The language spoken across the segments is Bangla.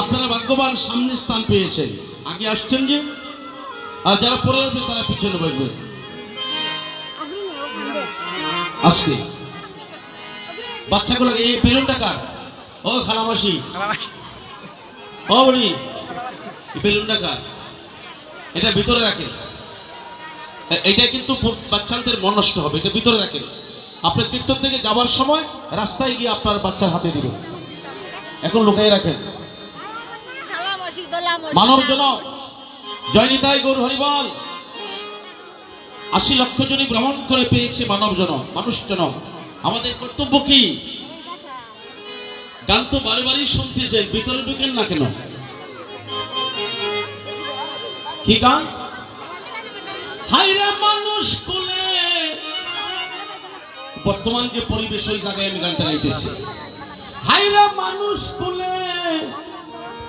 আপনারা ভাগ্যবান, সামনে স্থান পেয়েছেন, আগে আসছেন যে, আর যারা পরে আসবে তারা পিছনে বসবে। আসছে বাচ্চাগুলো, এই বেলুনটা কার? ও খালামাসি, ও বলি বেলুনটা কার? এটা ভিতরে রাখেন, এটা কিন্তু বাচ্চাদের মন নষ্ট হবে, এটা ভিতরে রাখেন। আপনি কীর্তন থেকে যাওয়ার সময় রাস্তায় গিয়ে আপনার বাচ্চার হাতে দিবেন, এখন লুকাই রাখেন। মানব জন জয় নিতাই গৌর হরিবল। ৮০ লক্ষ জনই ভ্রমণ করে পেয়েছে মানব জন, মানুষ জন। আমাদের কর্তব্য কি? গান তো বারে বারই শুনতেছেন, ভিতরে ঢুকেন না কেন? কি গান? হাইরা মানুষ কুলে, বর্তমান যে পরিবেশ ওই জায়গায় আমি গানটা গাইতেছি। হাইরা মানুষ কুলে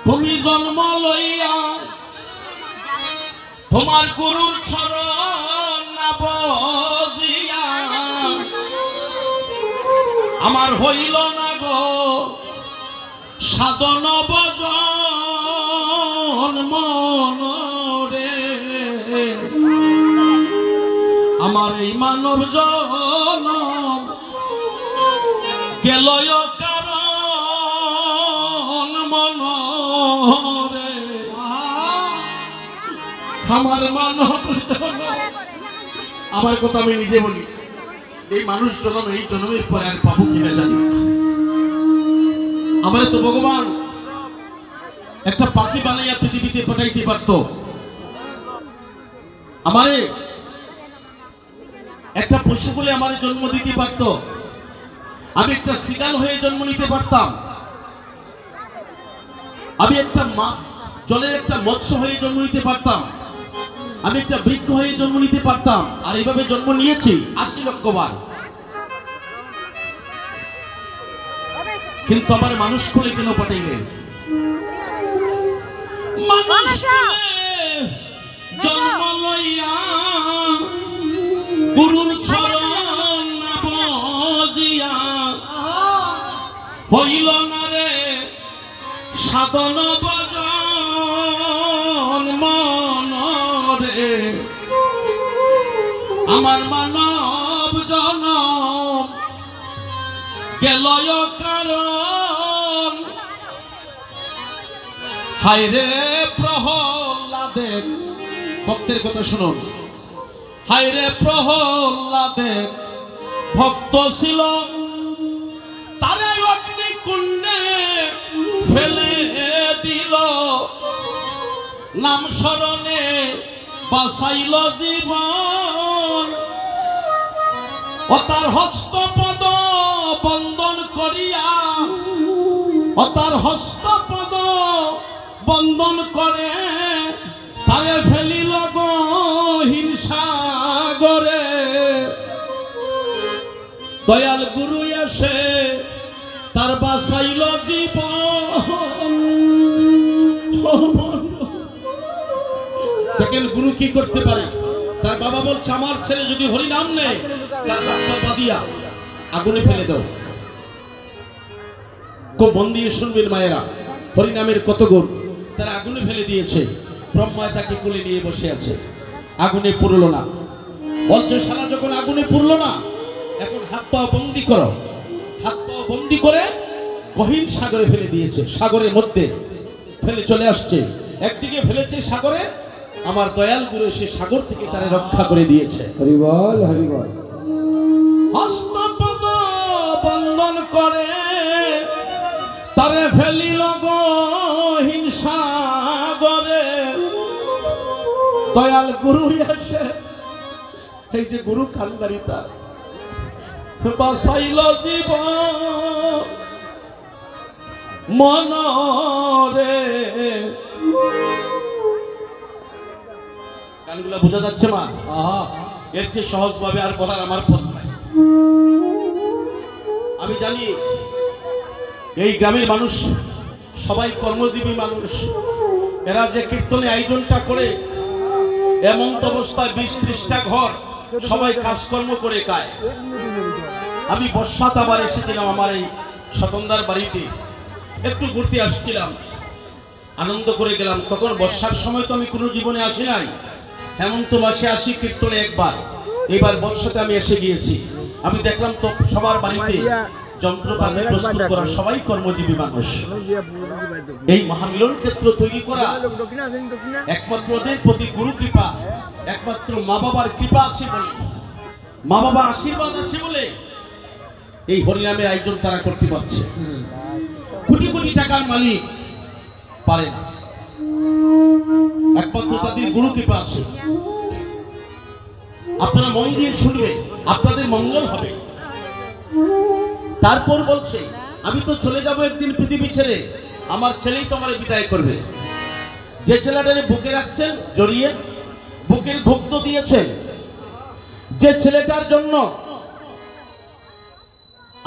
তুমি জন্ম লইয়া, তোমার গুরুর চরণ না বজিয়া, আমার হইল না গো সাধন ভজন মনরে, আমার এই মানব জনম গেল কারণ মনরে, আমার মানব জনম। আমার কথা আমি নিজে বলি, এই মানুষ জনম এই জন্মের পরে আর পাবো কিনা জানি। আমার তো ভগবান একটা পাখি বানাইয়া পৃথিবীতে পাঠাইতে পারতো, আমারে একটা পশু বলে আমার জন্ম দিতে পারতো, আমি একটা শিকার হয়ে জন্ম নিতে পারতাম, আমি একটা জলের একটা মৎস্য হয়ে জন্ম নিতে পারতাম, আমি একটা বৃক্ষ হয়ে জন্ম নিতে পারতাম। আর এইভাবে জন্ম নিয়েছি ৮০ লক্ষ বার, কিন্তু আমার মানুষ করে কেন পাঠাইলেন? জন্ম লইয়া গুরুর চরণ না বজিয়া, হইল না রে সাধন ভজন মনরে, আমার মানব জনম গেল কারণ। হায়রে প্রহ্লাদের, ভক্তের কথা শুনুন, হায়রে প্রহ্লাদের ভক্ত ছিল, তারে অগ্নিকুণ্ডে ফেলে দিল, নাম স্মরণে বাঁচাইল জীবন, ও তার হস্তপদ বন্দন করিয়া, ও তার হস্তপদ বন্দন করে, তারে ফেলিল গো হিংসাগরে, দয়াল গুরু এসে তার বাঁচাইল জীবন। দেখেন গুরু কি করতে পারে। তার বাবা বলছে, আমার ছেলে যদি হরিনাম নেয় বাদিয়া আগুনে ফেলে দাও। খুব মন দিয়ে শুনবেন মায়েরা, হরিনামের কত গুণ। তারা আগুনে ফেলে দিয়েছে, ব্রহ্মা তাকে কোলে নিয়ে বসে আছে, আগুনে পুরলো না। বলছে সারা যখন আগুনে পুরলো না, এখন হাত পা বন্দি করো। হাত পা বন্দি করে গহীন সাগরে ফেলে দিয়েছে, সাগরের মধ্যে ফেলে চলে আসছে। একদিকে ফেলেছে সাগরে, আমার দয়াল গুরু সে সাগর থেকে তারে রক্ষা করে দিয়েছে। হরিবল হরিবল। হস্তপদ বন্দন করে তারে ফেলিল গো হিংসাগরে, দয়াল গুরু এসে, এই যে গুরু কান্দারি তার বাঁচাইল জীবন মনরে। গানগুলা বোঝা যাচ্ছে মা? এর চেয়ে সহজ ভাবে আর বলার আমার পথ নাই। আমি জানি এই গ্রামের মানুষ সবাই কর্মজীবী মানুষ, এরা যে কীর্তনে আয়োজনটা করে, এমন অবস্থায় ২০-৩০টা ঘর সবাই কাজকর্ম করে খায়। আমি বর্ষাতে আবার এসেছিলাম আমার এই স্বতন্ত্রার বাড়িতে, একটু ঘুরতে আসছিলাম। আনন্দ করে গেলাম। তখন বর্ষার সময় তো আমি কোনো জীবনে আসি নাই, হেমন্ত মাসে আসি কীর্তনে একবার, এবার বর্ষাতে আমি এসে গিয়েছি। আমি দেখলাম তো সবার বাড়িতে যন্ত্রপাতি প্রস্তুত করা, সবাই কর্মজীবী মানুষ। এই মহামিলন ক্ষেত্র তৈরি করা একমাত্র ওদের প্রতি গুরু কৃপা, একমাত্র মা বাবার কৃপা আছে বলে, মা বাবার আশীর্বাদ আছে বলে এই হরিনামের আয়োজন তারা করতে পারছে। কোটি কোটি টাকার মালিক পারে না, একমাত্র তাদের গুরু কৃপা আছে। আপনারা মন দিয়ে শুনবে, আপনাদের মঙ্গল হবে। তারপর বলছে আমি তো চলে যাব একদিন পৃথিবী ছেড়ে, আমার ছেলেই তো আমার বিদায় করবে। যে ছেলেটারে বুকে রাখছেন জড়িয়ে, বুকের ভুক্ত দিয়েছেন, যে ছেলেটার জন্য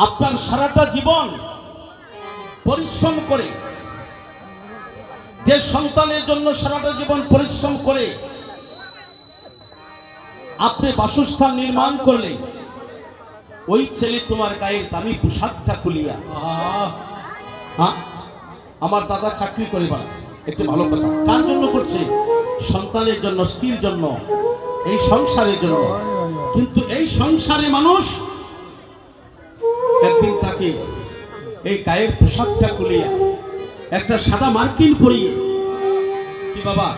আপনার সারাটা জীবন পরিশ্রম করে, যে সন্তানের জন্য সারাটা জীবন পরিশ্রম করে আপনি বাসস্থান নির্মাণ করলেন, ওই ছেলে তোমার গায়ের দামি পোশাকটা খুলিয়া, আমার দাদা চাকরি করে বা একটু ভালো কথা, কার জন্য করছে? সন্তানের জন্য, স্ত্রীর জন্য, এই সংসারের জন্য। কিন্তু এই সংসারে মানুষ একদিন তাকে এই গায়ের পোশাকটা খুলিয়া একটা সাদা মার্কিন পরিয়ে, কি বাবা,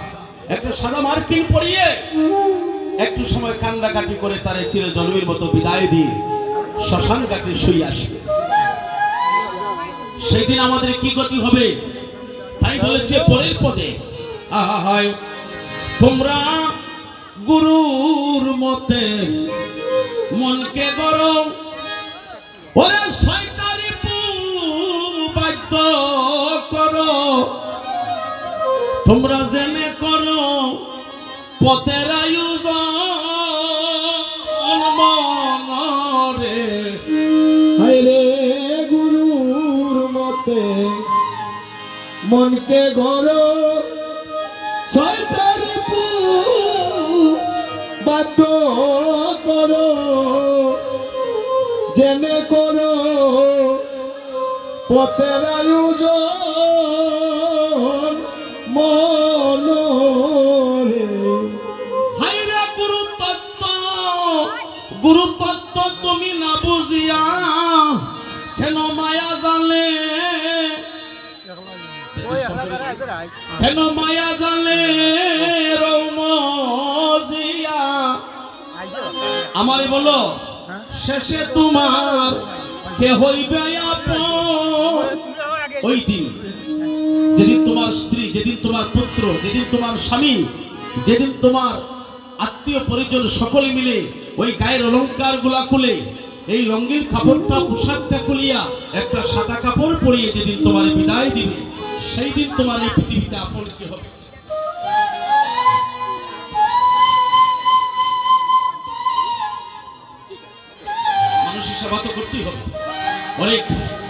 একটা সাদা মার্কিন পরিয়ে একটু সময় কান্দাকাটি করে তারে চিরজন্মের মতো বিদায় দিয়ে শ্মশান ঘাটে শুয়ে আসবে। সেই দিন আমাদের কি গতি হবে? তাই বলেছে পরের পদে, আহায় তোমরা গুরুর মতে মনকে গড়ো, ওরে শয়তানি বাধ্য করো, তোমরা জেনে করো পথের আয়োজন মনরে। হায়রে গুরুর মতে মনকে গড়ো, শয়তানি বাধ্য করো, জেনে করো পথের আয়োজন মনরে। হায়রে গুরুতত্ত্ব তুমি না বুঝিয়া কেন মায়া জালে, কেন মায়া জালে রৌমজিয়া। আমার বলো শেষে তোমার কে হইবে আপন? ওই দিন যেদিন তোমার স্ত্রী, যেদিন তোমার পুত্র, যেদিন তোমার স্বামী, যেদিন তোমার আত্মীয় পরিজন সকলে মিলে ওই গায়ের অলঙ্কার গুলা খুলে, এই রঙিন কাপড়টা পোশাকটা খুলিয়া একটা সাদা কাপড় পরিয়ে যেদিন তোমার বিদায় দিবে, সেই দিন তোমার এই পৃথিবীতে আপন কি হবে? মানুষের সেবা তো করতেই হবে। অনেক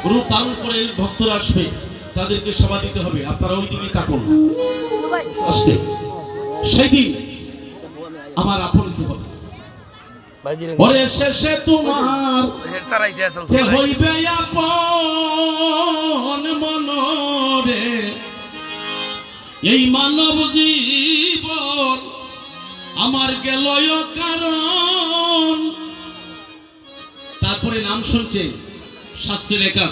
রূপ ধারণ করে ভক্তরা আসবে, তাদেরকে সেবা দিতে হবে। আপনারা ওই দিকে তাকুন, আসতে সেই দিন আমার আপন কি হবে? ওরে শেষে তোমার কে হইবে আপন মনরে। এই মানব জীবন আমার গেল কারণ। তারপরে নাম শুনছে শাস্ত্রে লেখা।